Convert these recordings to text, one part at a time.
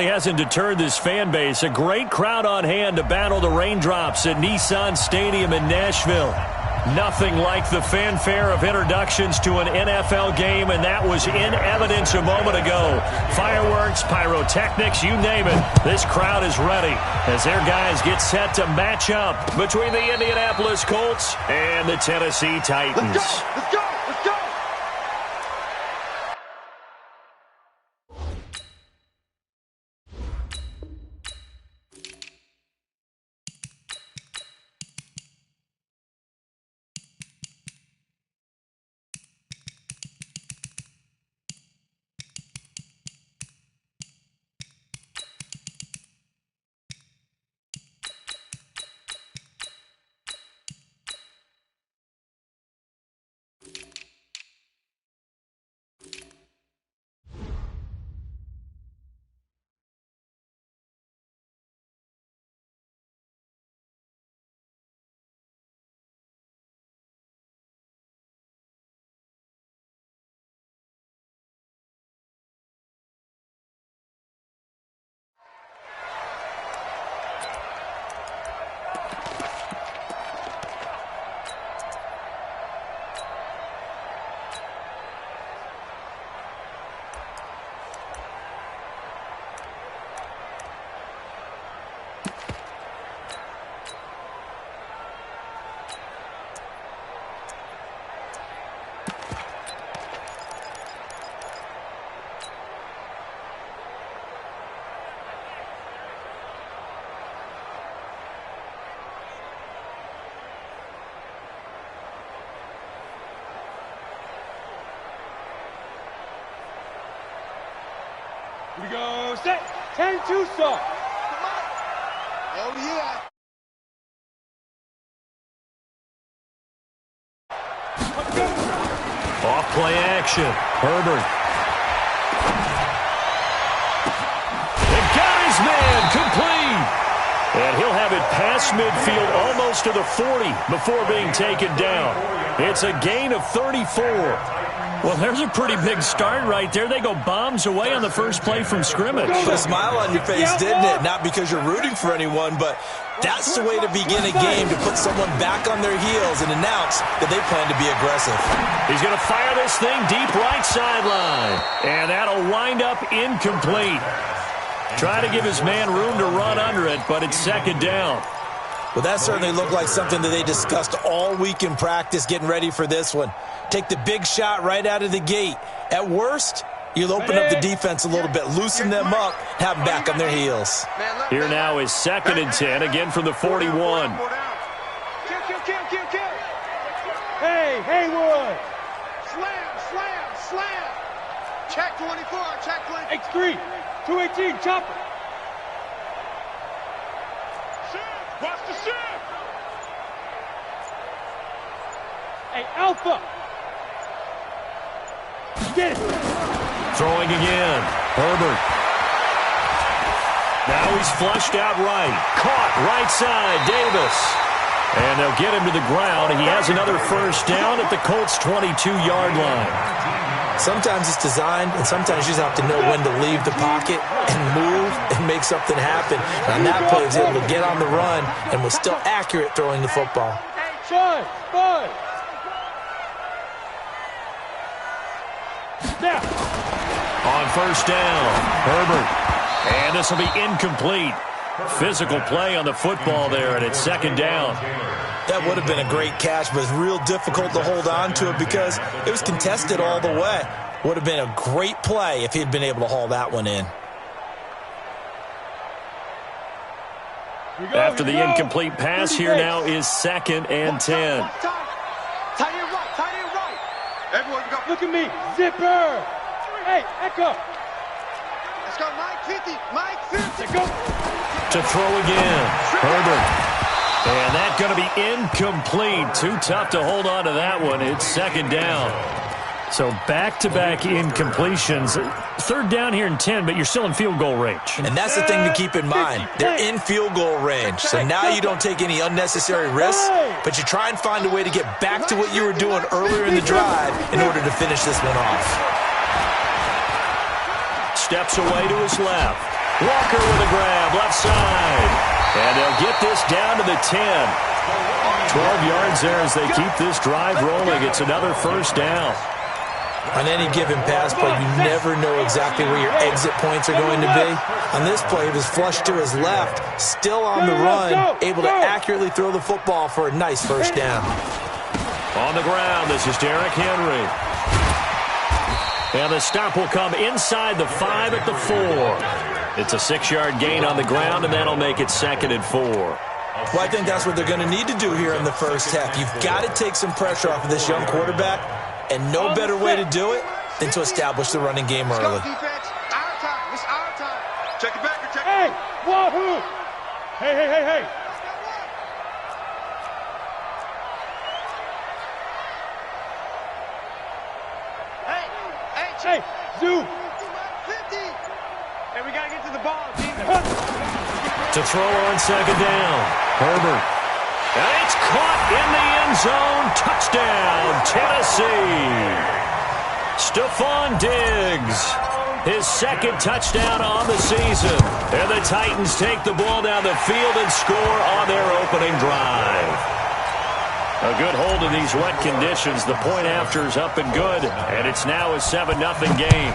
really hasn't deterred this fan base. A great crowd on hand to battle the raindrops at Nissan Stadium in Nashville. Nothing like the fanfare of introductions to an NFL game, and that was in evidence a moment ago. Fireworks, pyrotechnics, you name it. This crowd is ready as their guys get set to match up between the Indianapolis Colts and the Tennessee Titans. Let's go! Let's go! Let's go! Here we go, set, 10-2 start. Oh, yeah. Off play action. Herbert. They got his man complete. And he'll have it past midfield almost to the 40 before being taken down. It's a gain of 34. Well, there's a pretty big start right there. They go bombs away on the first play from scrimmage. Put a smile on your face, didn't it? Not because you're rooting for anyone, but that's the way to begin a game, to put someone back on their heels and announce that they plan to be aggressive. He's going to fire this thing deep right sideline. And that'll wind up incomplete. Try to give his man room to run under it, but it's second down. Well, that certainly looked like something that they discussed all week in practice, getting ready for this one. Take the big shot right out of the gate. At worst, you'll open up the defense a little bit, loosen them up, have them back on their heels. Here now is 2nd and 10, again from the 41. Hey, Haywood. Slam. Check 24, check 24. X3, 218, chopper. Watch the shift. Hey, Alpha. Get it. Throwing again. Herbert. Now he's flushed out right. Caught right side. Davis. And they'll get him to the ground. He has another first down at the Colts' 22-yard line. Sometimes it's designed, and sometimes you just have to know when to leave the pocket and move and make something happen. And on that play, he was able to get on the run and was still accurate throwing the football. Bud. Now. On first down, Herbert. And this will be incomplete. Physical play on the football there, and it's second down. That would have been a great catch, but it's real difficult to hold on to it because it was contested all the way. Would have been a great play if he'd been able to haul that one in. After the incomplete pass, here now is 2nd and 10. Tight end right. Everyone go. Look at me. Zipper. Hey, Echo. Let's go, Mike 50. Let's go. To throw again, Herbert. And that's going to be incomplete. Too tough to hold on to that one. It's second down. So back-to-back incompletions. Third down here in 10, but you're still in field goal range. And that's the thing to keep in mind. They're in field goal range. So now you don't take any unnecessary risks, but you try and find a way to get back to what you were doing earlier in the drive in order to finish this one off. Steps away to his left. Walker with a grab, left side. And they'll get this down to the 10. 12 yards there as they keep this drive rolling. It's another first down. On any given pass play, you never know exactly where your exit points are going to be. On this play, it was flushed to his left, still on the run, able to accurately throw the football for a nice first down. On the ground, this is Derrick Henry. And the stop will come inside the 5 at the 4. It's a 6-yard gain on the ground, and that'll make it 2nd and 4. Well, I think that's what they're going to need to do here in the first half. You've got to take some pressure off of this young quarterback. And no better way to do it than to establish the running game early. Let's go, defense. Our time. It's our time. Check it back. Check it Hey, back. Wahoo! Hey, hey, hey, hey. Hey, Hey, Zoo. 50. Hey, we got to get to the ball, team. To throw on 2nd down. Herbert. And it's caught in the end zone. Touchdown, Tennessee. Stephon Diggs, his 2nd touchdown on the season. And the Titans take the ball down the field and score on their opening drive. A good hold in these wet conditions. The point after is up and good. And it's now a 7-0 game.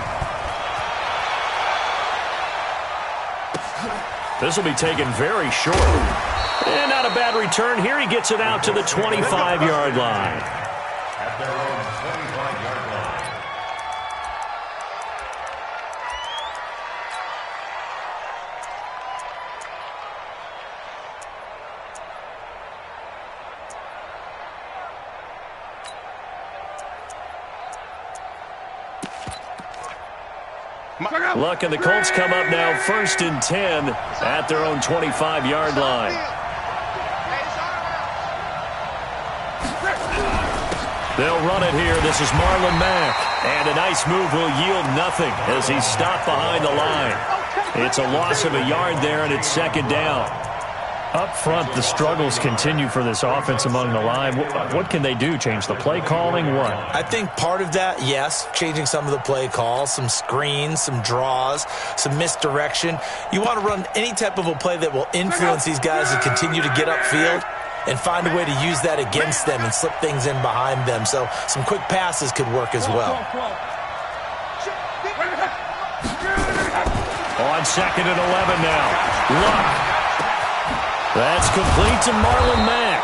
This will be taken very short. And not a bad return here. He gets it out to the 25-yard line. At their own 25-yard line. Luck and the Colts come up now 1st and 10 at their own 25-yard line. They'll run it here. This is Marlon Mack. And a nice move will yield nothing as he's stopped behind the line. It's a loss of a yard there, and it's 2nd down. Up front, the struggles continue for this offense among the line. What can they do? Change the play calling? What? I think part of that, yes, changing some of the play calls, some screens, some draws, some misdirection. You want to run any type of a play that will influence these guys to continue to get upfield and find a way to use that against them and slip things in behind them. So some quick passes could work as well. On 2nd and 11 now. Luck. That's complete to Marlon Mack.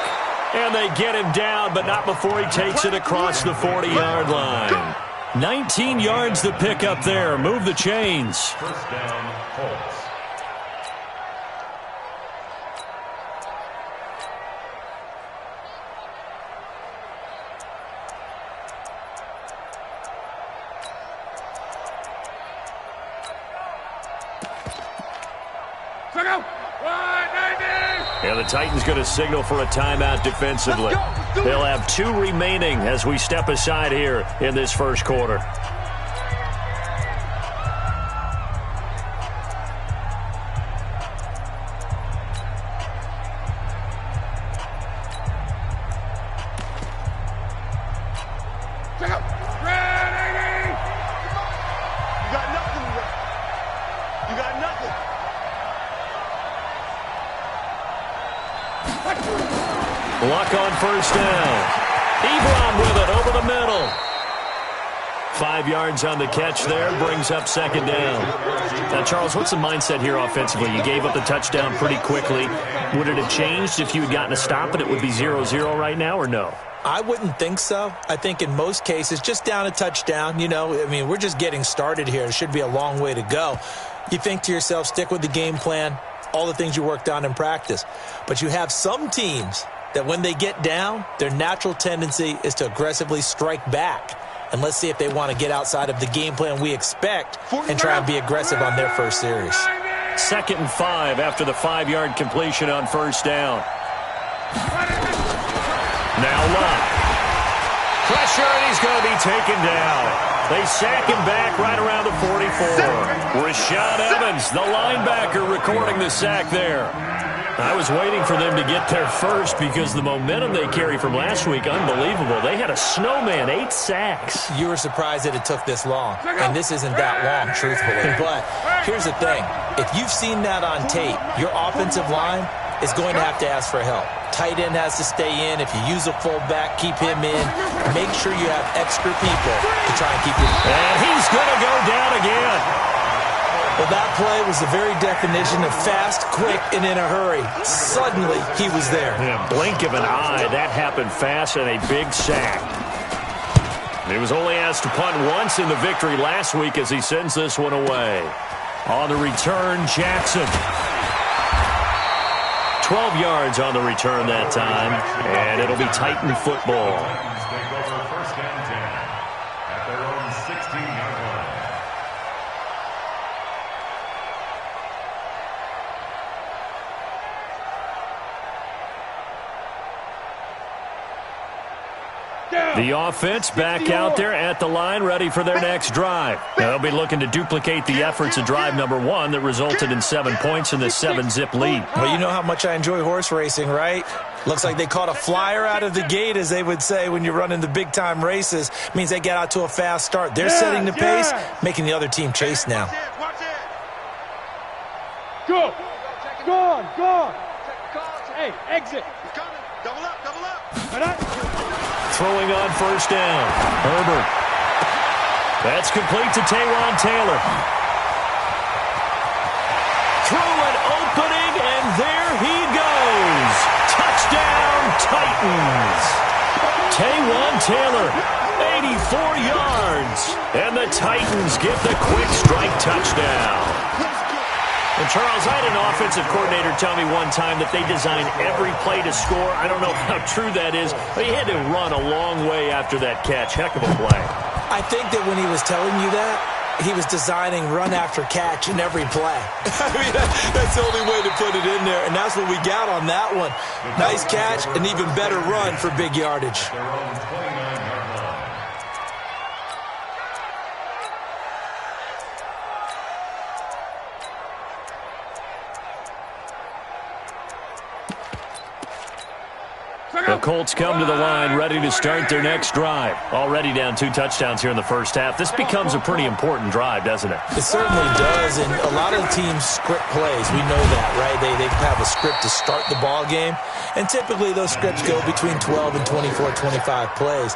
And they get him down, but not before he takes it across the 40-yard line. 19 yards to pick up there. Move the chains. First down, Colts. Yeah, the Titans going to signal for a timeout defensively. They'll have 2 remaining as we step aside here in this first quarter. Luck on first down. Ebron with it over the middle. 5 yards on the catch there, brings up 2nd down. Now, Charles, what's the mindset here offensively? You gave up the touchdown pretty quickly. Would it have changed if you had gotten a stop and it would be 0-0 right now, or no? I wouldn't think so. I think in most cases, just down a touchdown, you know, I mean, we're just getting started here. It should be a long way to go. You think to yourself, stick with the game plan, all the things you worked on in practice. But you have some teams that when they get down, their natural tendency is to aggressively strike back. And let's see if they want to get outside of the game plan we expect and try and be aggressive on their first series. 2nd and 5 after the 5-yard completion on first down. Now Luck. Pressure, and he's going to be taken down. They sack him back right around the 44. Rashaan Evans, the linebacker, recording the sack there. I was waiting for them to get there first because the momentum they carry from last week, unbelievable. They had a snowman, 8 sacks. You were surprised that it took this long, and this isn't that long, truthfully. But here's the thing. If you've seen that on tape, your offensive line is going to have to ask for help. Tight end has to stay in. If you use a fullback, keep him in. Make sure you have extra people to try and keep him. And he's going to go down again. Well, that play was the very definition of fast, quick, and in a hurry. Suddenly, he was there. In a blink of an eye, that happened fast and a big sack. He was only asked to punt once in the victory last week as he sends this one away. On the return, Jackson. 12 yards on the return that time, and it'll be Titan football. Take over first and 10 at their own 16-yard line. The offense back out there at the line, ready for their next drive. They'll be looking to duplicate the efforts of drive number 1 that resulted in 7 points in the 7-zip lead. Well, you know how much I enjoy horse racing, right? Looks like they caught a flyer out of the gate, as they would say when you're running the big-time races. Means they get out to a fast start. They're setting the pace, making the other team chase now. Watch it. Go. Go on. Go on. Hey, exit. He's coming. Double up. Double up. Throwing on first down. Herbert. That's complete to Taywan Taylor. Through an opening, and there he goes. Touchdown, Titans. Taywan Taylor, 84 yards. And the Titans get the quick strike touchdown. And Charles, I had an offensive coordinator tell me one time that they design every play to score. I don't know how true that is, but he had to run a long way after that catch. Heck of a play. I think that when he was telling you that, he was designing run after catch in every play. I mean, that's the only way to put it in there, and that's what we got on that one. Nice catch, an even better run for big yardage. Their own 29-yard line. The Colts come to the line ready to start their next drive. Already down 2 touchdowns here in the first half. This becomes a pretty important drive, doesn't it? It certainly does, and a lot of the teams script plays. We know that, right? They have a script to start the ball game, and typically those scripts go between 12 and 24, 25 plays.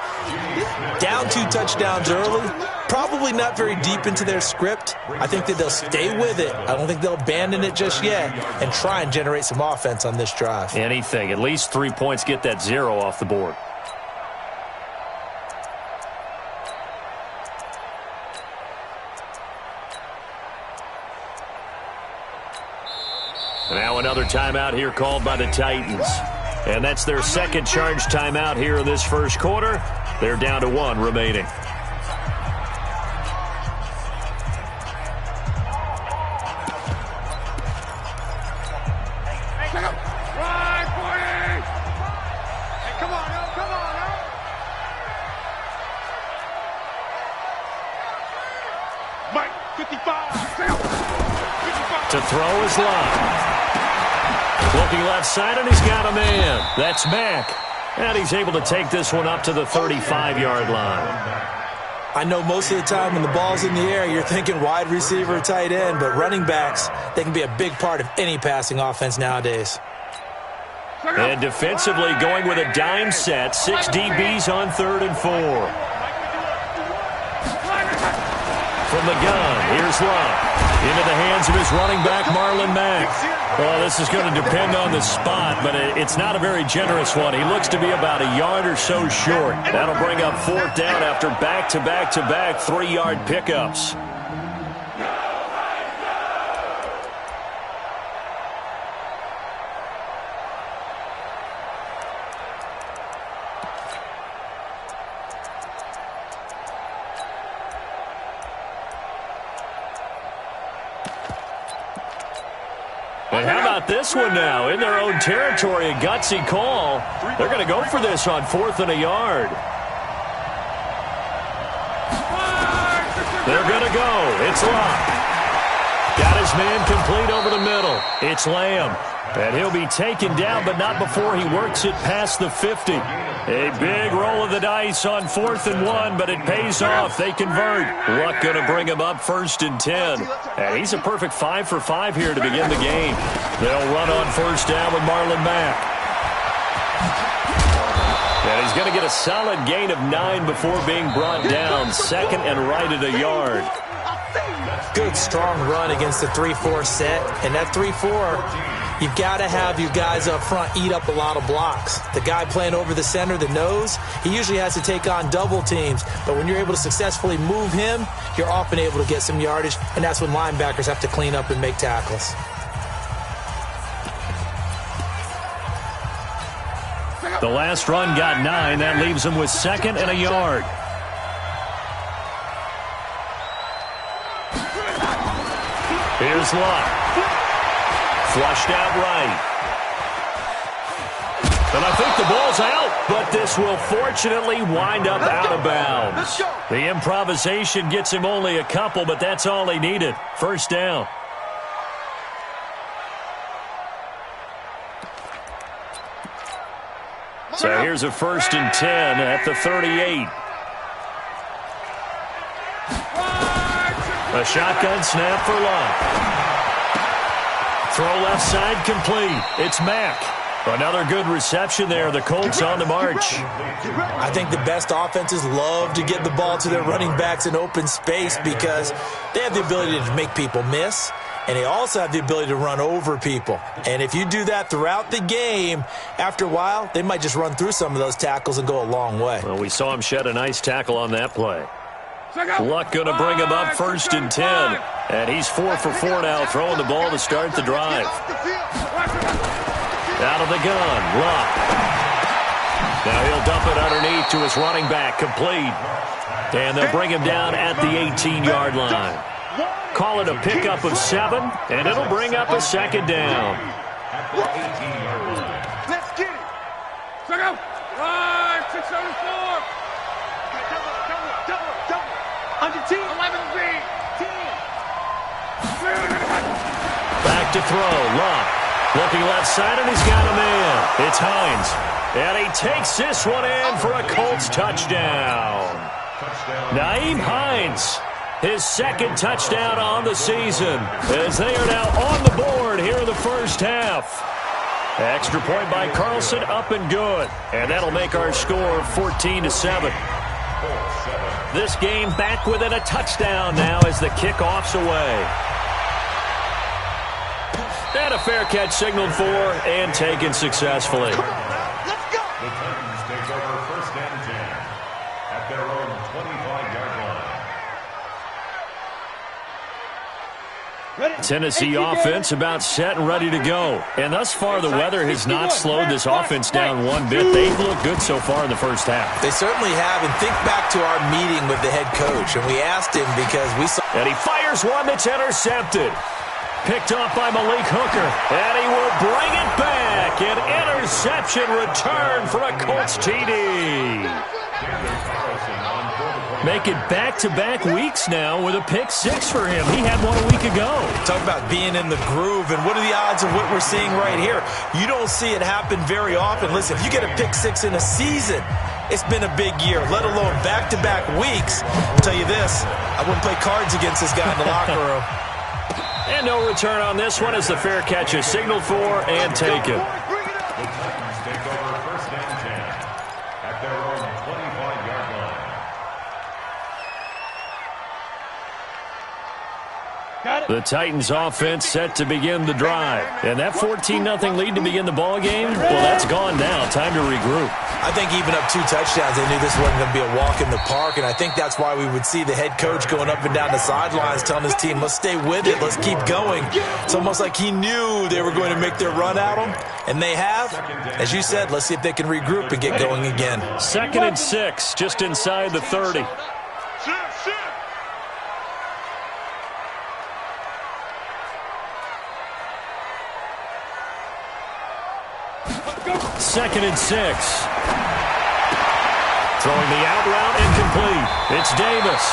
Down 2 touchdowns early, probably not very deep into their script. I think that they'll stay with it. I don't think they'll abandon it just yet and try and generate some offense on this drive. Anything. At least 3 points, get that 0 off the board. Now another timeout here called by the Titans. And that's their second charge timeout here in this first quarter. They're down to 1 remaining. To throw his line. Looking left side, and he's got a man. That's Mack. And he's able to take this one up to the 35-yard line. I know most of the time when the ball's in the air, you're thinking wide receiver, tight end, but running backs, they can be a big part of any passing offense nowadays. And defensively going with a dime set. 6 DBs on 3rd and 4. From the gun, here's Love. Into the hands of his running back, Marlon Mack. Well, this is going to depend on the spot, but it's not a very generous one. He looks to be about a yard or so short. That'll bring up 4th down after back-to-back-to-back 3-yard pickups. And how about this one now? In their own territory, a gutsy call. They're going to go for this on 4th and a yard. They're going to go. It's Locke. Got his man complete over the middle. It's Lamb. And he'll be taken down, but not before he works it past the 50. A big roll of the dice on 4th and 1, but it pays off. They convert. Luck going to bring him up 1st and 10. And he's a perfect 5 for 5 here to begin the game. They'll run on 1st down with Marlon Mack. And he's going to get a solid gain of 9 before being brought down. 2nd and right at a yard. Good, strong run against the 3-4 set. And that 3-4, you've got to have your guys up front eat up a lot of blocks. The guy playing over the center, the nose, he usually has to take on double teams. But when you're able to successfully move him, you're often able to get some yardage. And that's when linebackers have to clean up and make tackles. The last run got 9. That leaves him with 2nd and a yard. Here's Luck. Flushed out right. And I think the ball's out, but this will fortunately wind up out of bounds. The improvisation gets him only a couple, but that's all he needed. 1st down. So here's a 1st and 10 at the 38. A shotgun snap for Luck. Throw left side complete. It's Mack. Another good reception there. The Colts on the march. I think the best offenses love to get the ball to their running backs in open space because they have the ability to make people miss, and they also have the ability to run over people. And if you do that throughout the game, after a while, they might just run through some of those tackles and go a long way. Well, we saw him shed a nice tackle on that play. Luck going to bring him up 1st and 10. And he's 4 for 4 now, throwing the ball to start the drive. Out of the gun, Luck. Now he'll dump it underneath to his running back, complete. And they'll bring him down at the 18-yard line. Call it a pickup of 7, and it'll bring up a 2nd down. Let's get it. Check out. Right, 674. Double. Under 10. 11 feet. 10. Back to throw, Luck. Looking left side, and he's got a man. It's Hines. And he takes this one in for a Colts touchdown. Naeem Hines, his 2nd touchdown on the season, as they are now on the board here in the 1st half. Extra point by Carlson, up and good. And that'll make our score 14-7. This game back within a touchdown now as the kickoff's away. And a fair catch signaled for and taken successfully. Let's go. The Titans take over 1st and 10 at their own 25-yard line. Tennessee offense about set and ready to go. And thus far, the weather has not slowed this offense down one bit. They've looked good so far in the 1st half. They certainly have, and think back to our meeting with the head coach, and we asked him because we saw... And he fires one that's intercepted. Picked off by Malik Hooker, and he will bring it back. An interception return for a Colts TD. Make it back-to-back weeks now with a pick 6 for him. He had one a week ago. Talk about being in the groove, and what are the odds of what we're seeing right here? You don't see it happen very often. Listen, if you get a pick 6 in a season, it's been a big year, let alone back-to-back weeks. I'll tell you this, I wouldn't play cards against this guy in the locker room. And no return on this one as the fair catch is signaled for and taken. The Titans take over 1st and 10 at their own 25-yard line. The Titans offense set to begin the drive. And that 14-0 lead to begin the ball game, well, that's gone now. Time to regroup. I think even up 2 touchdowns, they knew this wasn't going to be a walk in the park, and I think that's why we would see the head coach going up and down the sidelines telling his team, let's stay with it, let's keep going. It's almost like he knew they were going to make their run at him, and they have. As you said, let's see if they can regroup and get going again. 2nd and 6, just inside the 30. Second and 6. Throwing the out route incomplete. It's Davis.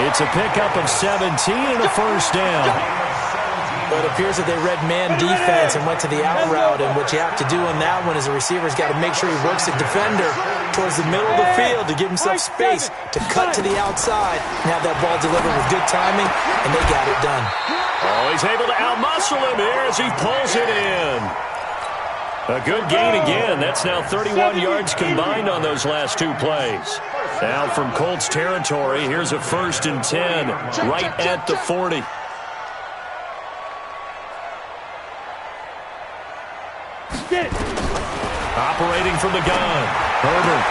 It's a pickup of 17 and a 1st down. But it appears that they read man defense and went to the out route, and what you have to do on that one is the receiver's got to make sure he works the defender towards the middle of the field to give himself space to cut to the outside and have that ball delivered with good timing, and they got it done. Oh, he's able to outmuscle him here as he pulls it in. A good gain again. That's now 31 yards combined on those last two plays. Now from Colts territory, here's a 1st and 10 right at the 40. Operating from the gun, Herbert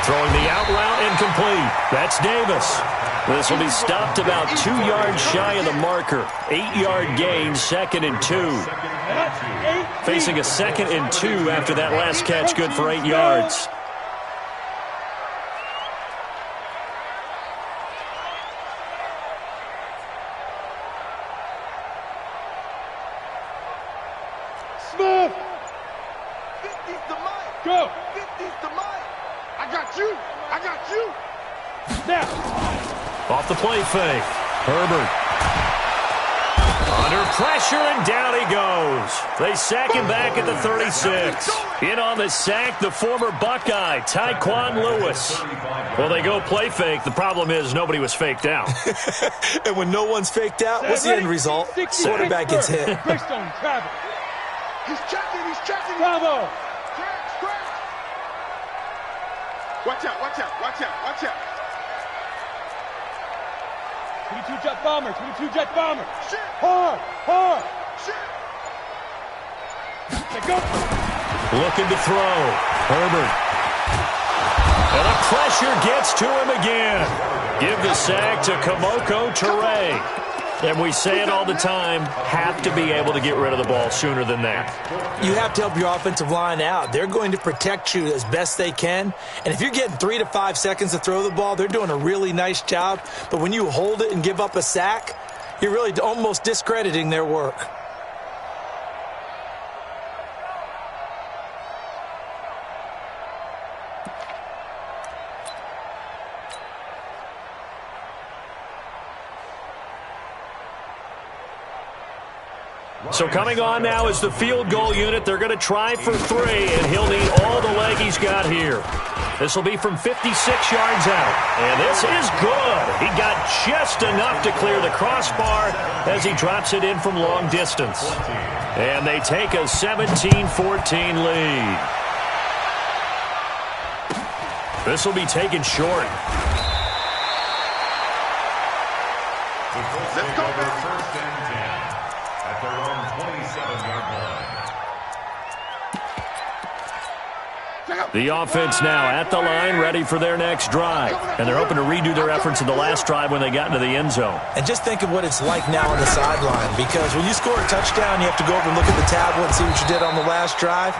throwing the out route incomplete. That's Davis. This will be stopped about 2 yards shy of the marker. 8-yard gain, 2nd and 2. Facing a 2nd and 2 after that last catch, good for 8 yards. Smith! 50's the mic. Go! 50's the mic. I got you. I got you. Now! Off the play fake. Herbert. Under pressure, and down he goes. They sack him back at the 36. In on the sack, the former Buckeye, Tyquan Lewis. Well, they go play fake. The problem is nobody was faked out. And when no one's faked out, what's the end result? Quarterback gets hit. Brickstone, travel. He's checking. He's checking. Bravo! Scratch. Watch out. Watch out. Watch out. Watch out. 22 jet bomber. 22 jet bomber. Shit. Hard. Shit. Let go. Looking to throw. Herbert. And the pressure gets to him again. Give the sack to Kamoko Toure. And we say it all the time, have to be able to get rid of the ball sooner than that. You have to help your offensive line out. They're going to protect you as best they can. And if you're getting 3 to 5 seconds to throw the ball, they're doing a really nice job. But when you hold it and give up a sack, you're really almost discrediting their work. So coming on now is the field goal unit. They're going to try for 3, and he'll need all the leg he's got here. This will be from 56 yards out. And this is good. He got just enough to clear the crossbar as he drops it in from long distance. And they take a 17-14 lead. This will be taken short. Let's go, baby. 1st and 10 at their own 27-yard line. The offense now at the line, ready for their next drive. And they're hoping to redo their efforts in the last drive when they got into the end zone. And just think of what it's like now on the sideline, because when you score a touchdown, you have to go over and look at the tablet and see what you did on the last drive.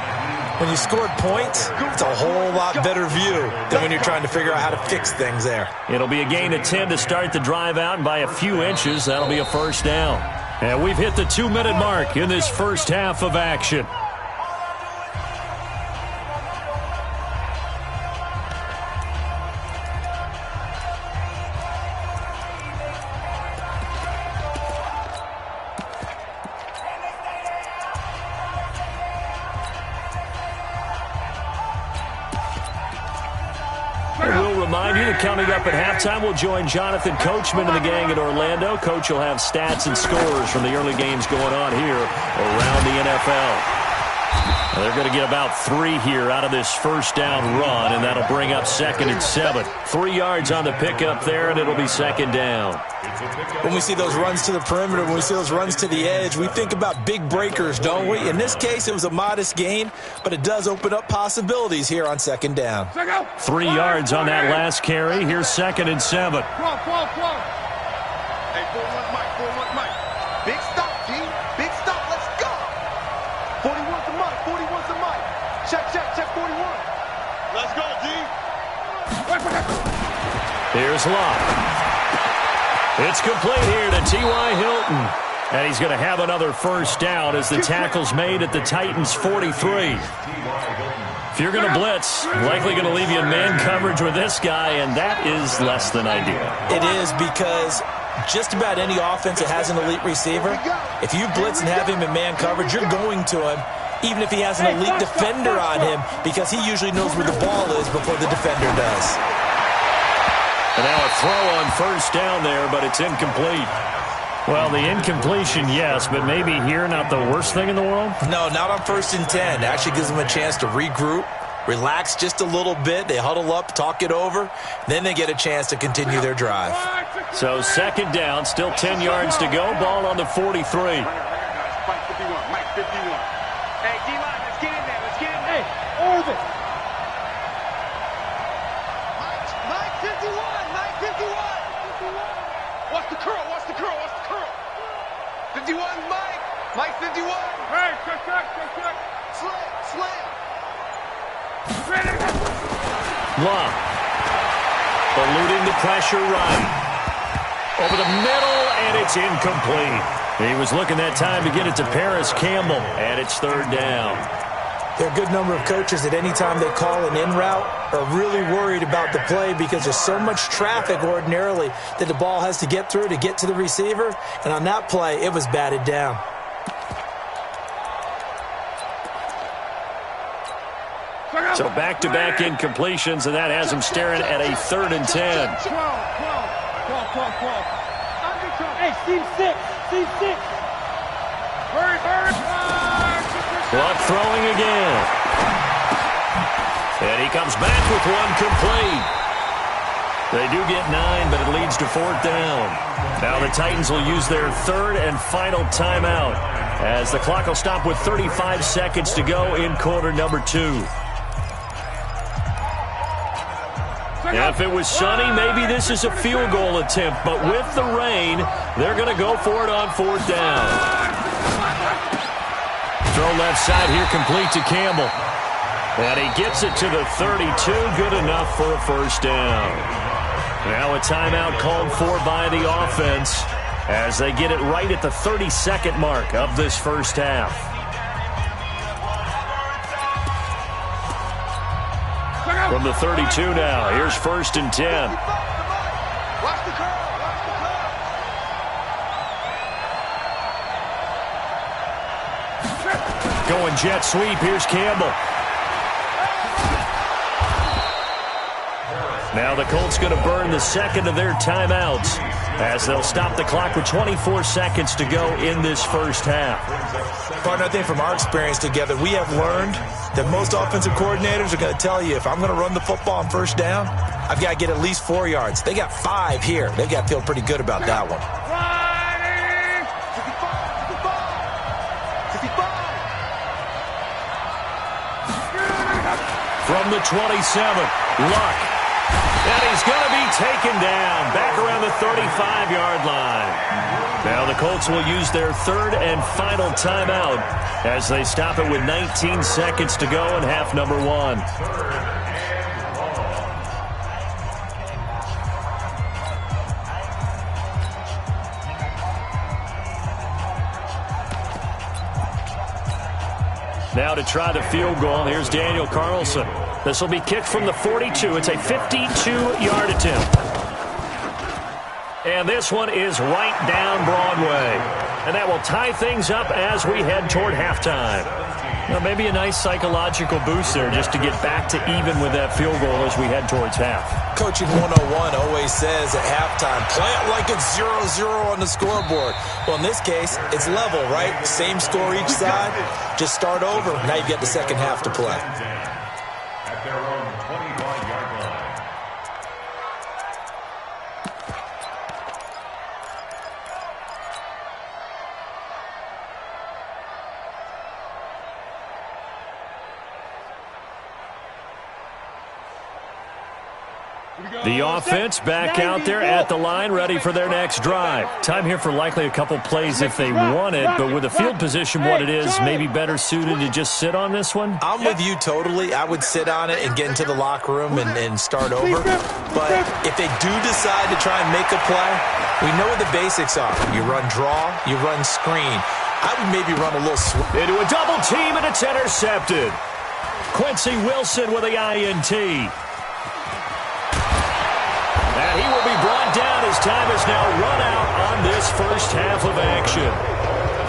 When you scored points, it's a whole lot better view than when you're trying to figure out how to fix things there. It'll be a gain of 10 to start the drive out, and by a few inches, that'll be a 1st down. And we've hit the 2-minute mark in this first half of action. Coming up at halftime, we'll join Jonathan Coachman and the gang in Orlando. Coach will have stats and scores from the early games going on here around the NFL. They're going to get about 3 here out of this 1st down run, and that'll bring up 2nd and 7. 3 yards on the pickup there, and it'll be 2nd down. When we see those runs to the perimeter, when we see those runs to the edge, we think about big breakers, don't we? In this case, it was a modest gain, but it does open up possibilities here on 2nd down. 3 yards on that last carry. Here's 2nd and 7. Hey, 4-1 Mike. Big stop, G. Big stop. Let's go. 41's the mic. 41's the mic. Check 41. Let's go, G. Here's Locke. It's complete here to T.Y. Hilton. And he's going to have another 1st down as the tackle's made at the Titans' 43. If you're going to blitz, likely going to leave you in man coverage with this guy, and that is less than ideal. It is, because just about any offense that has an elite receiver, if you blitz and have him in man coverage, you're going to him, even if he has an elite defender on him, because he usually knows where the ball is before the defender does. And now a throw on first down there, but it's incomplete. Well, the incompletion, yes, but maybe here not the worst thing in the world? No, not on 1st and 10. Actually gives them a chance to regroup, relax just a little bit. They huddle up, talk it over. Then they get a chance to continue their drive. So 2nd down, still 10 yards to go. Ball on the 43. Mike 51. Hey, D-line, let's get in there. Let's get in there. Hey, Irvin. Mike 51. Mike 51. Watch the curl. Watch the curl. Watch the curl. 51, Mike. Mike 51. Hey, check. Slam. Long. Eluding the pressure right. Over the middle, and it's incomplete. He was looking that time to get it to Paris Campbell, and it's 3rd down. There are a good number of coaches at any time they call an in route are really worried about the play because there's so much traffic ordinarily that the ball has to get through to get to the receiver. And on that play, it was batted down. So back-to-back incompletions, and that has him staring at a 3rd and 10. 12. Hey, Steve 6. Hurry. Clock throwing again. And he comes back with one complete. They do get 9, but it leads to 4th down. Now the Titans will use their 3rd and final timeout as the clock will stop with 35 seconds to go in quarter number 2. If it was sunny, maybe this is a field goal attempt, but with the rain, they're going to go for it on 4th down. Throw left side here, complete to Campbell. And he gets it to the 32, good enough for a 1st down. Now a timeout called for by the offense as they get it right at the 32nd mark of this first half. From the 32 now, here's 1st and 10. Watch the curl. Going jet sweep, here's Campbell. Now the Colts going to burn the 2nd of their timeouts as they'll stop the clock with 24 seconds to go in this first half. Partner, I think from our experience together, we have learned that most offensive coordinators are going to tell you, if I'm going to run the football on 1st down, I've got to get at least 4 yards. They got 5 here. They've got to feel pretty good about that one. 55. From the 27, Luck. And he's going to be taken down back around the 35-yard line. Now the Colts will use their 3rd and final timeout as they stop it with 19 seconds to go in half number 1. Now to try the field goal, here's Daniel Carlson. This will be kicked from the 42. It's a 52-yard attempt. And this one is right down Broadway. And that will tie things up as we head toward halftime. Now, maybe a nice psychological boost there just to get back to even with that field goal as we head towards half. Coaching 101 always says at halftime, play it like it's 0-0 on the scoreboard. Well, in this case, it's level, right? Same score each side. Just start over. Now you've got the second half to play. At their own 25-yard line. The offense back out there at the line, ready for their next drive. Time here for likely a couple plays if they want it, but with the field position what it is, maybe better suited to just sit on this one? I'm with you totally. I would sit on it and get into the locker room and start over. But if they do decide to try and make a play, we know what the basics are. You run draw, you run screen. I would maybe run a little into a double team, and it's intercepted. Quincy Wilson with the INT. And he will be brought down as time is now run out on this first half of action.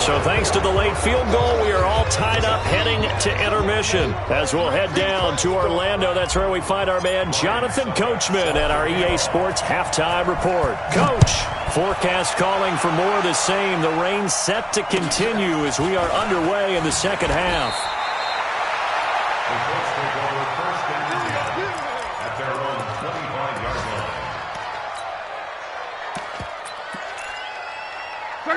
So thanks to the late field goal, we are all tied up heading to intermission. As we'll head down to Orlando, that's where we find our man Jonathan Coachman at our EA Sports Halftime Report. Coach, forecast calling for more of the same. The rain set to continue as we are underway in the second half. At their own 25-yard line.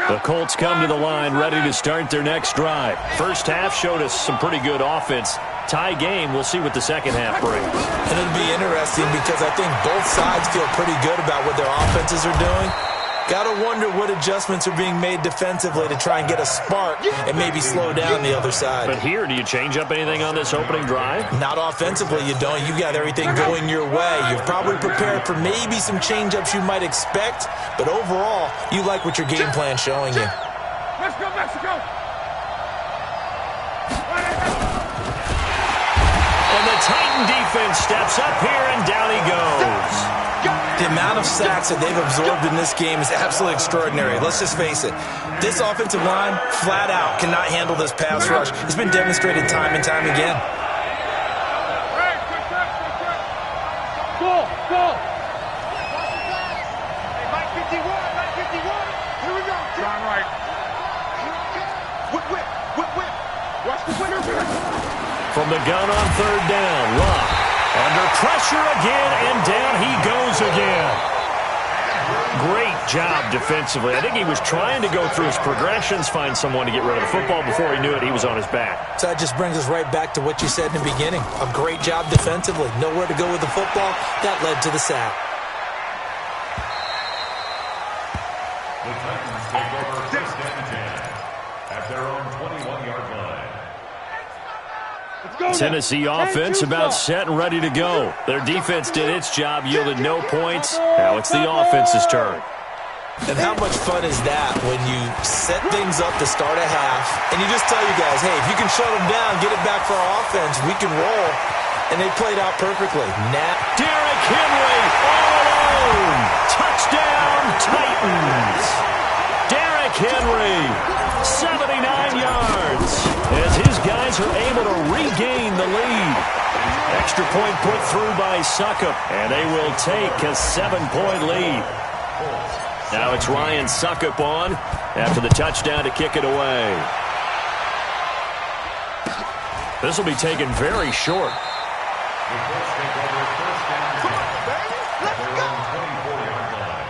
The Colts come to the line ready to start their next drive. First half showed us some pretty good offense. Tie game, we'll see what the second half brings. And it'll be interesting because I think both sides feel pretty good about what their offenses are doing. Got to wonder what adjustments are being made defensively to try and get a spark and maybe slow down the other side. But here, do you change up anything on this opening drive? Not offensively, you don't. You got everything going your way. You've probably prepared for maybe some change-ups you might expect, but overall, you like what your game plan's showing you. Let's go, Mexico! And the Titan defense steps up here, and down he goes. The amount of sacks that they've absorbed in this game is absolutely extraordinary. Let's just face it. This offensive line, flat out, cannot handle this pass rush. It's been demonstrated time and time again. Go! Hey, Mike 51, Mike 51. Here we go. John Wright. Whip. Watch the winner. From the gun on third down, Locke. Under pressure again, and down he goes again. Great job defensively. I think he was trying to go through his progressions, find someone to get rid of the football. Before he knew it, he was on his back. So that just brings us right back to what you said in the beginning. A great job defensively. Nowhere to go with the football. That led to the sack. The Titans take over first and 10 at their own 21-yard line. Tennessee offense about set and ready to go. Their defense did its job, yielded no points. Now it's the offense's turn. And how much fun is that when you set things up to start a half and you just tell you guys, hey, if you can shut them down, get it back for our offense, we can roll. And they played out perfectly. Derrick Henry all alone. Touchdown, Titans. Derrick Henry, 79 yards. As his guys are able to regain the lead. Extra point put through by Succop, and they will take a 7-point lead. Now it's Ryan Succop on after the touchdown to kick it away. This will be taken very short. The Colts take over first and 10 at their own 24-yard line.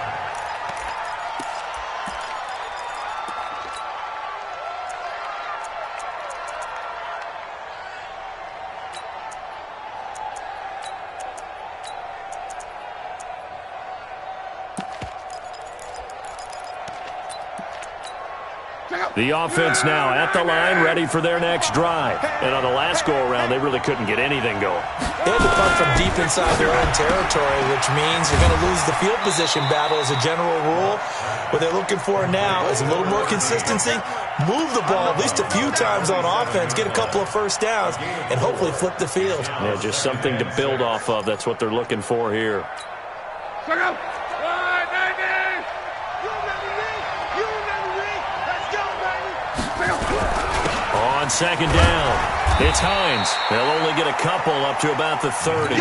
The offense now at the line, ready for their next drive. And on the last go-around, they really couldn't get anything going. They had to punt from deep inside their own territory, which means you're going to lose the field position battle as a general rule. What they're looking for now is a little more consistency, move the ball at least a few times on offense, get a couple of first downs, and hopefully flip the field. Yeah, just something to build off of. That's what they're looking for here. On second down, it's Hines. They'll only get a couple up to about the 30.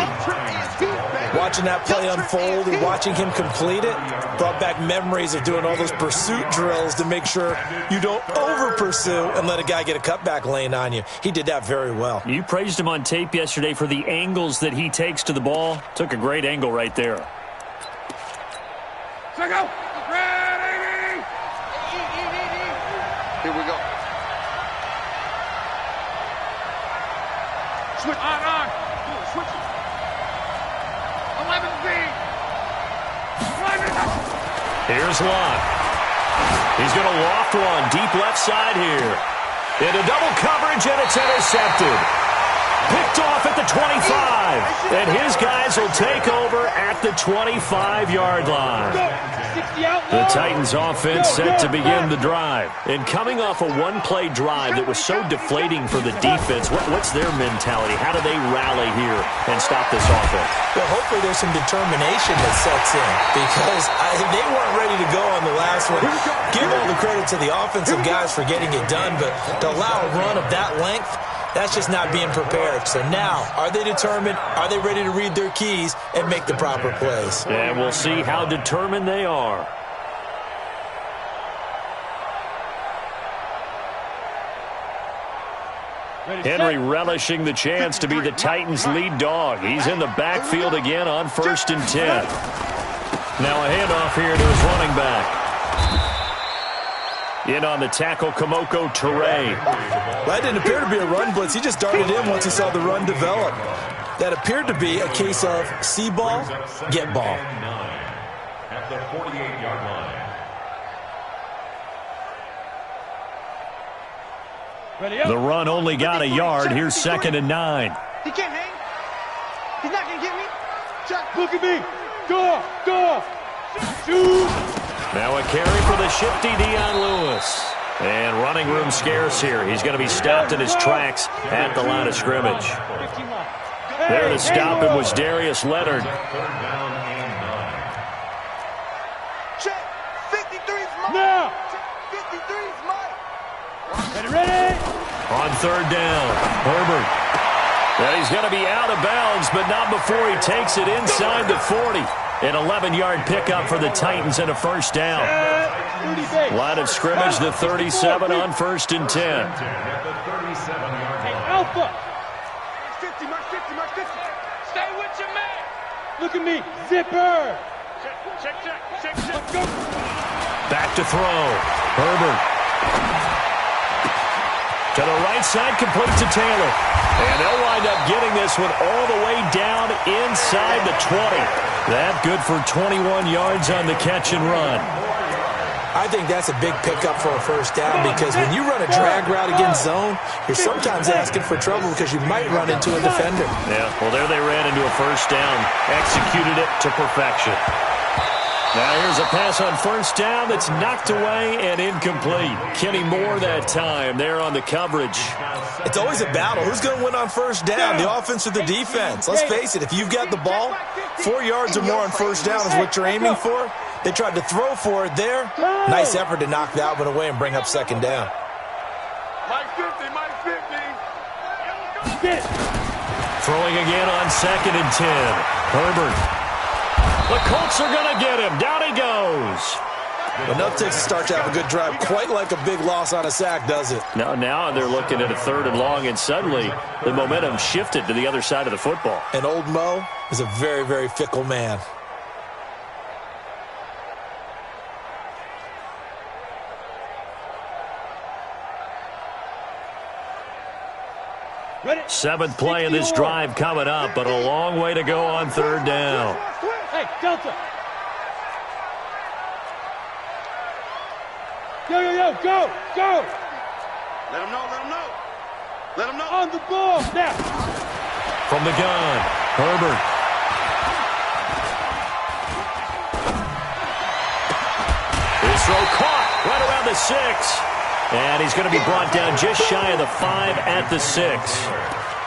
Watching that play unfold and watching him complete it brought back memories of doing all those pursuit drills to make sure you don't over-pursue and let a guy get a cutback lane on you. He did that very well. You praised him on tape yesterday for the angles that he takes to the ball. Took a great angle right there. Here we go. Switch. On. Switch. 11B. Here's Locke. He's going to loft one deep left side here. Into double coverage, and it's intercepted. Picked off at the 25. And his guys will take over at the 25-yard line. The Titans offense set to begin the drive. And coming off a one-play drive that was so deflating for the defense, what's their mentality? How do they rally here and stop this offense? Well, hopefully there's some determination that sets in because they weren't ready to go on the last one. Give all the credit to the offensive guys for getting it done, but to allow a run of that length, that's just not being prepared. So now, are they determined? Are they ready to read their keys and make the proper plays? And we'll see how determined they are. Henry relishing the chance to be the Titans' lead dog. He's in the backfield again on 1st and 10. Now a handoff here to his running back. In on the tackle, Kamoko Toure. That didn't appear to be a run blitz. He just darted in once he saw the run develop. That appeared to be a case of see ball, get ball. At the 48-yard line. The run only got a yard. Here's 2nd and 9. He can't hang. He's not going to get me. Jack, look at me. Go. Shoot. Now a carry for the shifty Dion Lewis. And running room scarce here. He's going to be stopped in his tracks at the line of scrimmage. There to stop him was Darius Leonard. Check. 53's mine. Now. 53's mine. Ready? On 3rd down, Herbert. Well, he's going to be out of bounds, but not before he takes it inside the 40. An 11-yard pickup for the Titans and a 1st down. Line of scrimmage, the 37 on 1st and 10. Hey, Alpha. 50, mark 50, mark 50. Stay with your man. Look at me. Zipper. Check. Let's go. Back to throw. Herbert. To the right side, complete to Taylor. And they'll wind up getting this one all the way down inside the 20. That good for 21 yards on the catch and run. I think that's a big pickup for a 1st down because when you run a drag route against zone, you're sometimes asking for trouble because you might run into a defender. Yeah, well, there they ran into a 1st down. Executed it to perfection. Now here's a pass on 1st down that's knocked away and incomplete. Kenny Moore that time there on the coverage. It's always a battle. Who's going to win on 1st down, the offense or the defense? Let's face it, if you've got the ball, 4 yards or more on 1st down is what you're aiming for. They tried to throw for it there. Nice effort to knock that one away and bring up 2nd down. Mike 50, Mike 50. Throwing again on 2nd and 10. Herbert. The Colts are going to get him. Down he goes. Enough takes to start to have a good drive. Quite like a big loss on a sack, does it? Now they're looking at a 3rd and long, and suddenly the momentum shifted to the other side of the football. And old Mo is a very, very fickle man. Ready? 7th play of this drive coming up, but a long way to go on 3rd down. Hey, Delta. Go. Let him know. Let him know. On the ball. Now. From the gun, Herbert. His throw caught right around the 6. And he's going to be brought down just shy of the 5 at the 6.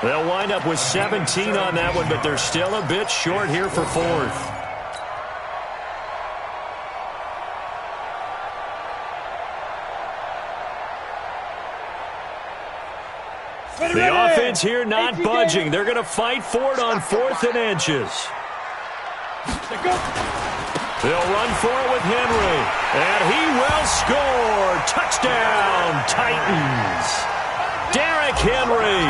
They'll wind up with 17 on that one, but they're still a bit short here for 4th. The offense here not budging. They're going to fight for it on 4th and inches. They'll run for it with Henry. And he will score. Touchdown, Titans. Derrick Henry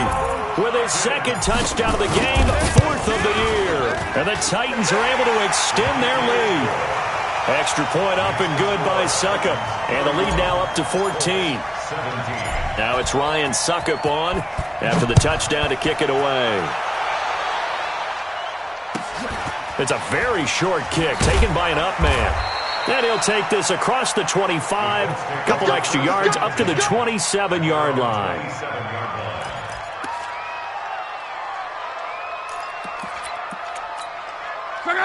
with his 2nd touchdown of the game, 4th of the year. And the Titans are able to extend their lead. Extra point up and good by Suckup. And the lead now up to 14. Now it's Ryan Suckup on after the touchdown to kick it away. It's a very short kick taken by an up man. And he'll take this across the 25, a couple extra yards up to the 27-yard line.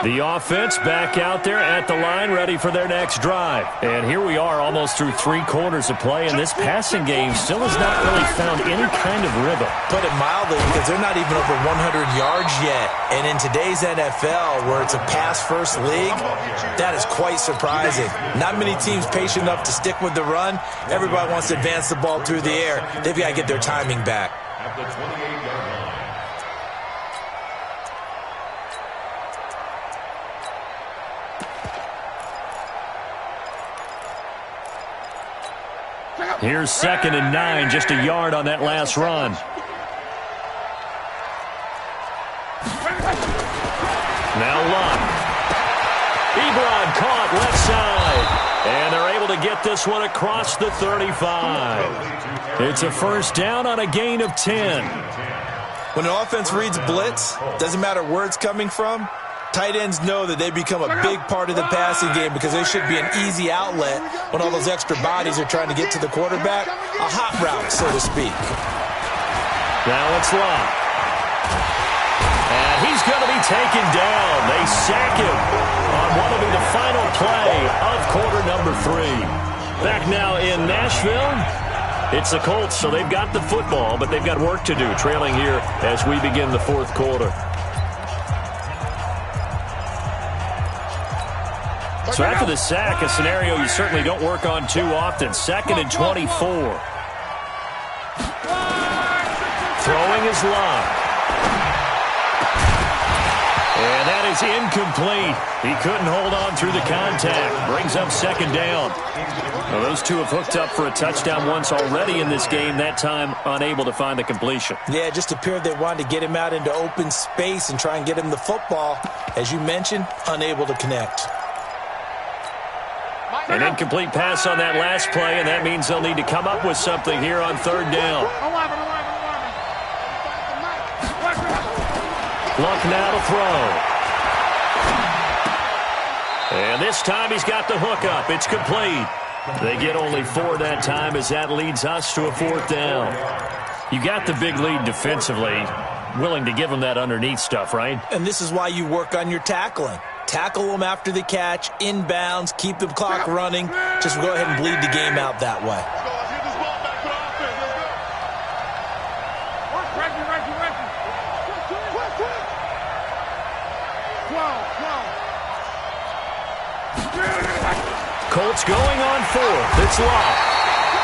The offense back out there at the line, ready for their next drive. And here we are almost through 3 quarters of play, and this passing game still has not really found any kind of rhythm. Put it mildly, because they're not even over 100 yards yet. And in today's NFL, where it's a pass-first league, that is quite surprising. Not many teams patient enough to stick with the run. Everybody wants to advance the ball through the air. They've got to get their timing back. At the 28-yard line. Here's 2nd and 9, just a yard on that last run. Now Luck. Ebron caught left side. And they're able to get this one across the 35. It's a first down on a gain of 10. When an offense reads blitz, doesn't matter where it's coming from, tight ends know that they become a big part of the passing game because they should be an easy outlet when all those extra bodies are trying to get to the quarterback. A hot route, so to speak. Now it's Luck. And he's going to be taken down. They sack him on what will be the final play of quarter number 3. Back now in Nashville, it's the Colts, so they've got the football, but they've got work to do, trailing here as we begin the 4th quarter. So after the sack, a scenario you certainly don't work on too often. 2nd and 24. Throwing is Luck. And that is incomplete. He couldn't hold on through the contact. Brings up 2nd down. Well, those two have hooked up for a touchdown once already in this game, that time unable to find the completion. Yeah, it just appeared they wanted to get him out into open space and try and get him the football. As you mentioned, unable to connect. An incomplete pass on that last play, and that means they'll need to come up with something here on 3rd down. Luck now to throw. And this time he's got the hook up. It's complete. They get only 4 that time as that leads us to a 4th down. You got the big lead defensively. Willing to give them that underneath stuff, right? And this is why you work on your tackling. Tackle them after the catch, inbounds, keep the clock running. Just go ahead and bleed the game out that way. Colts going on 4th. It's Luck.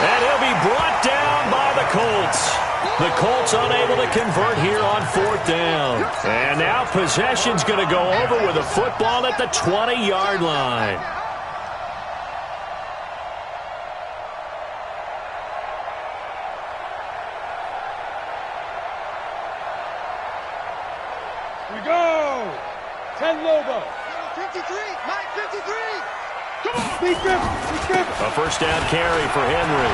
And he'll be brought down by the Colts. The Colts unable to convert here on 4th down. And now possession's going to go over with a football at the 20-yard line. We go. 10 Lobo. 53, Mike, 53. Come on. Be Griffin. A first down carry for Henry.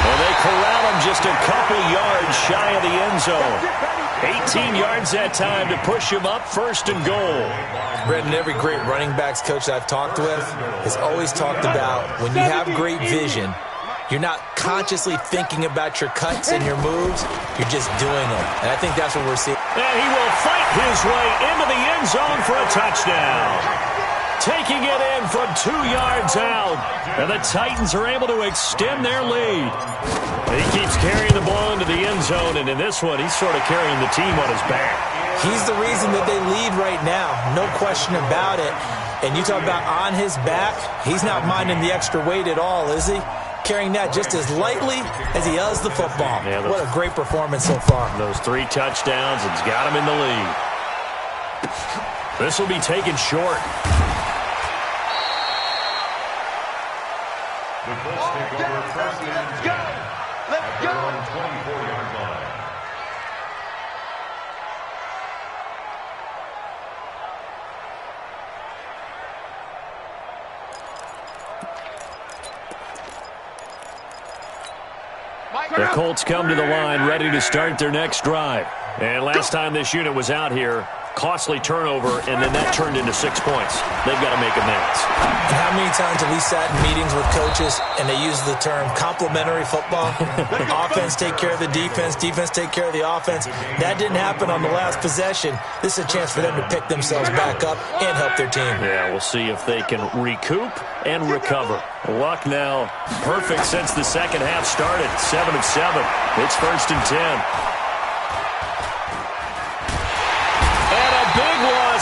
And they corral him just a couple yards shy of the end zone. 18 yards that time to push him up 1st and goal. Brendan, every great running backs coach I've talked with has always talked about when you have great vision, you're not consciously thinking about your cuts and your moves, you're just doing them. And I think that's what we're seeing. And he will fight his way into the end zone for a touchdown. Taking it in from 2 yards out. And the Titans are able to extend their lead. He keeps carrying the ball into the end zone, and in this one, he's sort of carrying the team on his back. He's the reason that they lead right now. No question about it. And you talk about on his back, he's not minding the extra weight at all, is he? Carrying that just as lightly as he does the football. Yeah, what a great performance so far. Those 3 touchdowns, it's got him in the lead. This will be taken short. The Colts take over 1st and 10. Let's go. 24-yard line. The Colts come to the line ready to start their next drive. And last time this unit was out here, Costly turnover, and then that turned into 6 points. They've got to make amends. And how many times have we sat in meetings with coaches and they use the term complementary football? Offense take care of the defense, defense take care of the offense. That didn't happen on the last possession. This is a chance for them to pick themselves back up and help their team. Yeah, we'll see if they can recoup and recover. Luck now perfect since the second half started. 7 of 7. It's 1st and 10.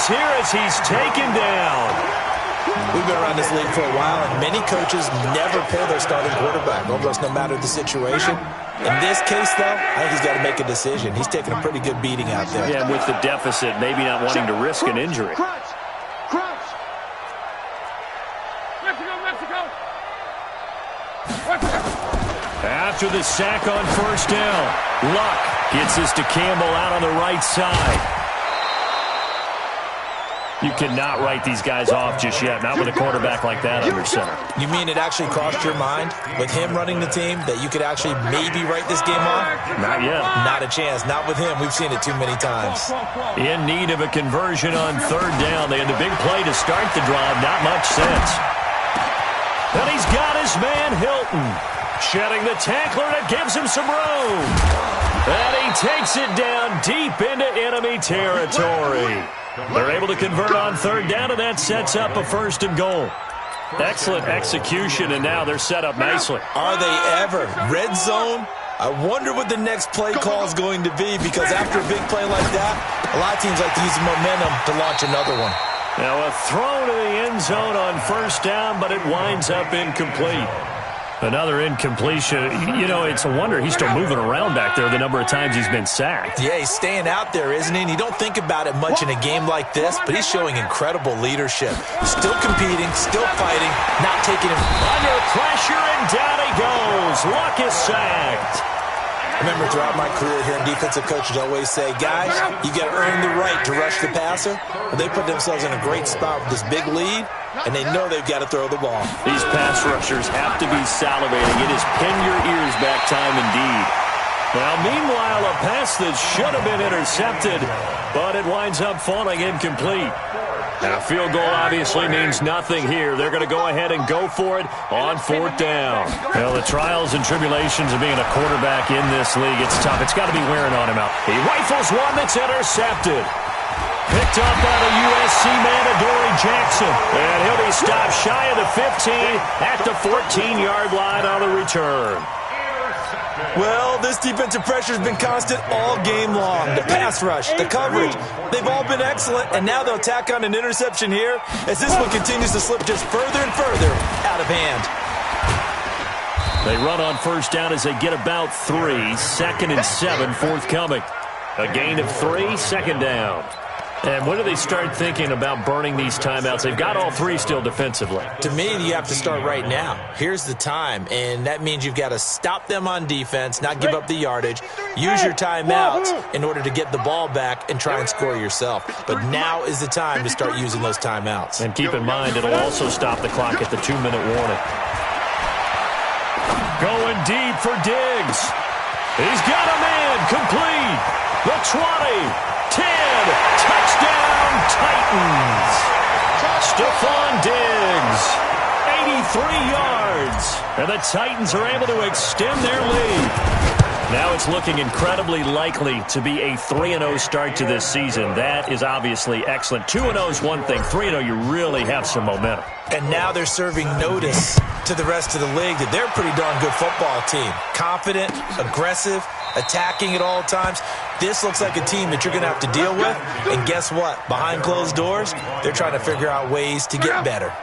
Here as he's taken down. We've been around this league for a while, and many coaches never pull their starting quarterback, almost no matter the situation. In this case, though, I think he's got to make a decision. He's taking a pretty good beating out there. Yeah, with the deficit, maybe not wanting to risk an injury. Crunch. Mexico. After the sack on 1st down, Luck gets this to Campbell out on the right side. You cannot write these guys off just yet, not with a quarterback like that under center. You mean it actually crossed your mind with him running the team that you could actually maybe write this game off? Not yet. Not a chance. Not with him. We've seen it too many times. In need of a conversion on 3rd down. They had the big play to start the drive. Not much sense. Then he's got his man Hilton. Shedding the tackler that gives him some room. And he takes it down deep into enemy territory. They're able to convert on 3rd down, and that sets up a 1st and goal. Excellent execution, and now they're set up nicely. Are they ever? Red zone? I wonder what the next play call is going to be, because after a big play like that, a lot of teams like to use the momentum to launch another one. Now a throw to the end zone on 1st down, but it winds up incomplete. Another incompletion. You know, it's a wonder he's still moving around back there the number of times he's been sacked. Yeah, he's staying out there, isn't he? And you don't think about it much in a game like this, but he's showing incredible leadership. Still competing, still fighting, not taking him. Under pressure, and down he goes. Luck is sacked. I remember throughout my career hearing defensive coaches always say, guys, you got to earn the right to rush the passer. Well, they put themselves in a great spot with this big lead, and they know they've got to throw the ball. These pass rushers have to be salivating. It is pin your ears back time indeed. Now, meanwhile, a pass that should have been intercepted, but it winds up falling incomplete. And a field goal obviously means nothing here. They're going to go ahead and go for it on 4th down. Well, the trials and tribulations of being a quarterback in this league, it's tough. It's got to be wearing on him out. He rifles one that's intercepted. Picked up by the USC man, Adoree Jackson. And he'll be stopped shy of the 15 at the 14-yard line on the return. Well, this defensive pressure has been constant all game long. The pass rush, the coverage, they've all been excellent, and now they'll tack on an interception here as this one continues to slip just further and further out of hand. They run on 1st down as they get about 3. 2nd and 7 forthcoming. A gain of 3, 2nd down. And when do they start thinking about burning these timeouts? They've got all 3 still defensively. To me, you have to start right now. Here's the time, and that means you've got to stop them on defense, not give up the yardage, use your timeouts in order to get the ball back and try and score yourself. But now is the time to start using those timeouts. And keep in mind, it'll also stop the clock at the 2-minute warning. Going deep for Diggs. He's got a man complete. The 20. 10, touchdown Titans. Stephon Diggs, 83 yards. And the Titans are able to extend their lead. Now it's looking incredibly likely to be a 3-0 start to this season. That is obviously excellent. 2-0 is one thing. 3-0, you really have some momentum. And now they're serving notice to the rest of the league that they're a pretty darn good football team. Confident, aggressive, attacking at all times. This looks like a team that you're going to have to deal with. And guess what? Behind closed doors, they're trying to figure out ways to get better.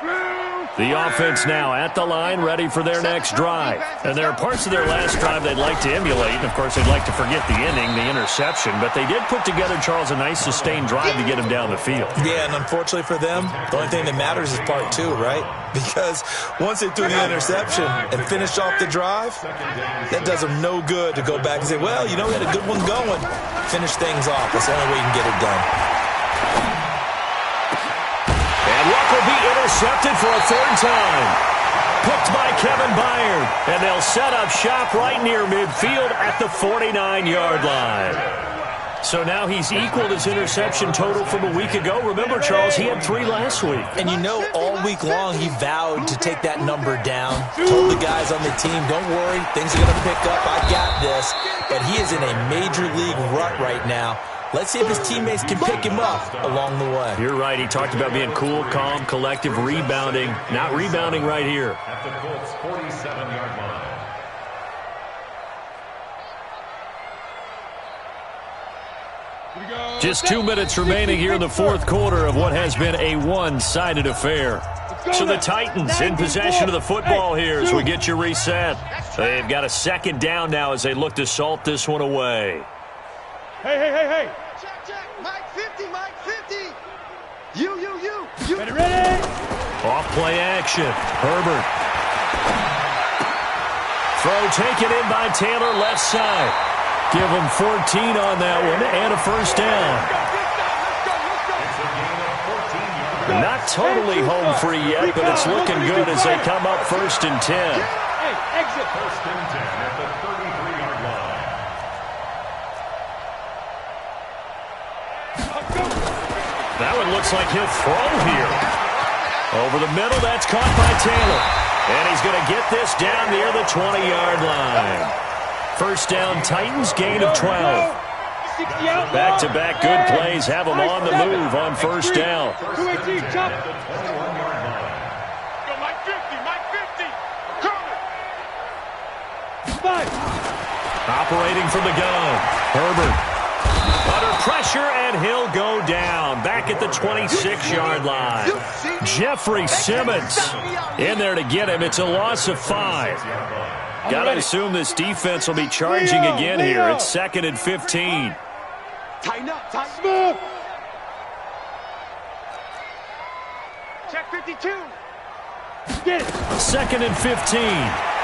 The offense now at the line, ready for their next drive. And there are parts of their last drive they'd like to emulate. And, of course, they'd like to forget the inning, the interception. But they did put together, Charles, a nice sustained drive to get him down the field. Yeah, and unfortunately for them, the only thing that matters is part 2, right? Because once they threw the interception and finished off the drive, that does them no good to go back and say, well, you know, we had a good one going. Finish things off. That's the only way you can get it done. Luck will be intercepted for a 3rd time. Picked by Kevin Byard. And they'll set up shop right near midfield at the 49-yard line. So now he's equaled his interception total from a week ago. Remember, Charles, he had 3 last week. And you know, all week long he vowed to take that number down. Told the guys on the team, don't worry, things are going to pick up. I got this. But he is in a major league rut right now. Let's see if his teammates can pick him up along the way. You're right. He talked about being cool, calm, collective, rebounding. Not rebounding right here. At the Colts' 47-yard line. Just 2 minutes remaining here in the fourth quarter of what has been a one-sided affair. So the Titans in possession of the football here as we get you reset. They've got a second down now as they look to salt this one away. Hey. Check. Mike 50, Mike 50. You. Ready? Off play action. Herbert. Throw taken in by Taylor left side. Give him 14 on that one and a first down. Not totally home free yet, but it's looking good as they come up 1st and 10. Hey, exit. 1st and 10 at the 33-yard line. That one looks like he'll throw here. Over the middle, that's caught by Taylor. And he's going to get this down near the 20-yard line. First down, Titans, gain of 12. Back-to-back good plays have them on the move on first down. 218, chop. Go, Mike 50, Mike 50. Coming. 5. Operating from the gun, Herbert. Under pressure, and he'll go down. Back at the 26-yard line. Jeffrey Simmons in there to get him. It's a loss of 5. Got to assume this defense will be charging again here. It's 2nd and 15. Tighten up, tighten. Check 52. Get it. 2nd and 15.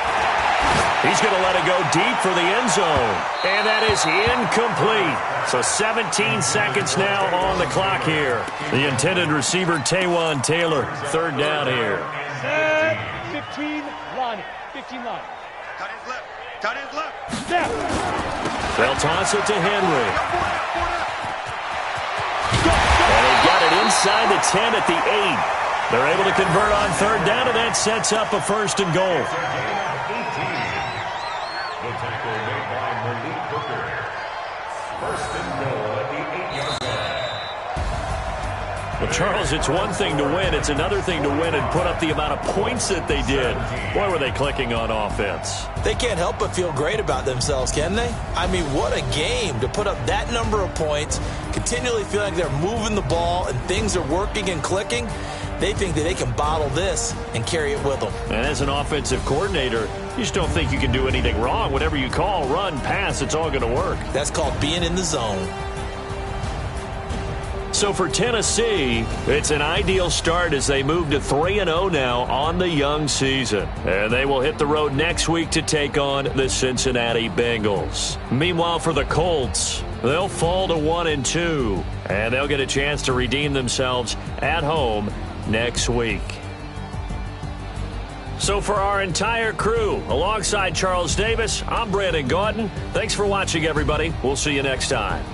He's going to let it go deep for the end zone. And that is incomplete. So 17 seconds now on the clock here. The intended receiver, Taywan Taylor. 3rd down here. 15 line. 15 line. Cut his left. Snap. They'll toss it to Henry. And they got it inside the 10 at the 8. They're able to convert on 3rd down, and that sets up a 1st and goal. The tackle made by Malik Booker. 1st and goal at the 8-yard line. Well, Charles, it's one thing to win. It's another thing to win and put up the amount of points that they did. Boy, were they clicking on offense. They can't help but feel great about themselves, can they? I mean, what a game to put up that number of points, continually feel like they're moving the ball and things are working and clicking. They think that they can bottle this and carry it with them. And as an offensive coordinator, you just don't think you can do anything wrong. Whatever you call, run, pass, it's all going to work. That's called being in the zone. So for Tennessee, it's an ideal start as they move to 3-0 now on the young season. And they will hit the road next week to take on the Cincinnati Bengals. Meanwhile, for the Colts, they'll fall to 1-2. And they'll get a chance to redeem themselves at home next week. So for our entire crew, alongside Charles Davis, I'm Brandon Gaudin. Thanks for watching, everybody. We'll see you next time.